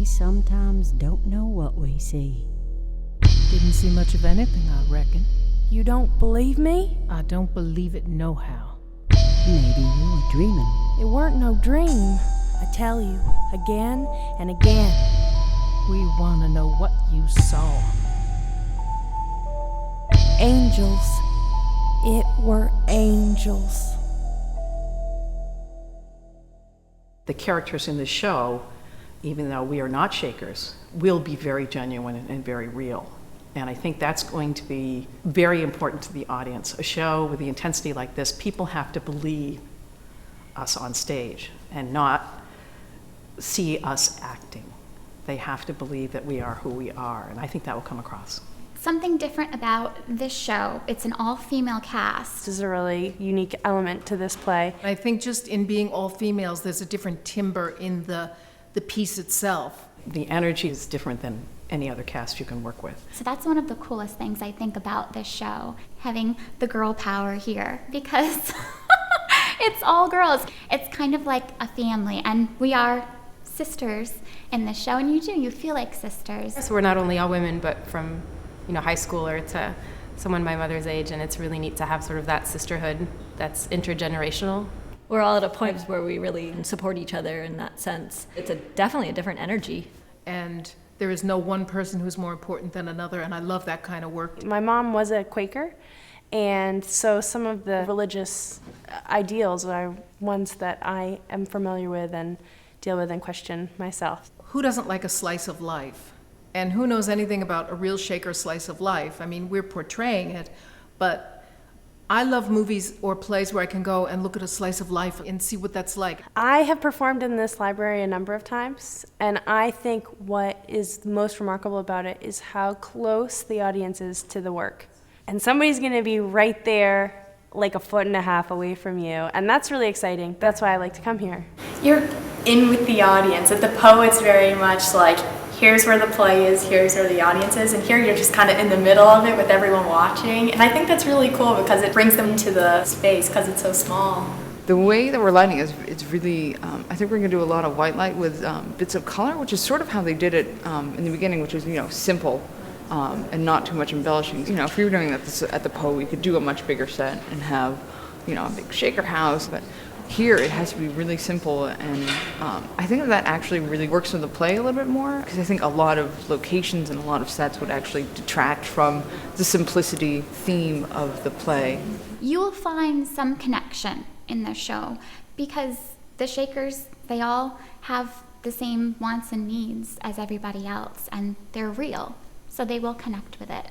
We sometimes don't know what we see. Didn't see much of anything, I reckon. You don't believe me? I don't believe it nohow. Maybe you were dreaming. It weren't no dream. I tell you, again and again. We want to know what you saw. Angels. It were angels. The characters in the show, even though we are not Shakers, will be very genuine and very real. And I think that's going to be very important to the audience. A show with the intensity like this, people have to believe us on stage and not see us acting. They have to believe that we are who we are, and I think that will come across. Something different about this show, it's an all-female cast. This is a really unique element to this play. I think just in being all females, there's a different timbre in the piece itself. The energy is different than any other cast you can work with. So that's one of the coolest things I think about this show, having the girl power here, because it's all girls. It's kind of like a family, and we are sisters in this show, and you feel like sisters. So we're not only all women, but from high schooler to someone my mother's age, and it's really neat to have sort of that sisterhood that's intergenerational. We're all at a point where we really support each other in that sense. It's definitely a different energy. And there is no one person who's more important than another, and I love that kind of work. My mom was a Quaker, and so some of the religious ideals are ones that I am familiar with and deal with and question myself. Who doesn't like a slice of life? And who knows anything about a real Shaker slice of life? I mean, we're portraying it, but I love movies or plays where I can go and look at a slice of life and see what that's like. I have performed in this library a number of times, and I think what is most remarkable about it is how close the audience is to the work. And somebody's going to be right there, like 1.5 feet away from you, and that's really exciting. That's why I like to come here. You're in with the audience. At the Poe, it's very much like, here's where the play is, here's where the audience is, and here you're just kind of in the middle of it with everyone watching. And I think that's really cool because it brings them into the space because it's so small. The way that we're lighting is it's really, I think we're going to do a lot of white light with bits of color, which is sort of how they did it in the beginning, which was, simple and not too much embellishing. If we were doing that at the Poe, we could do a much bigger set and have, a big Shaker house, but here it has to be really simple, and I think that actually really works with the play a little bit more, because I think a lot of locations and a lot of sets would actually detract from the simplicity theme of the play. You will find some connection in the show because the Shakers, they all have the same wants and needs as everybody else, and they're real, so they will connect with it.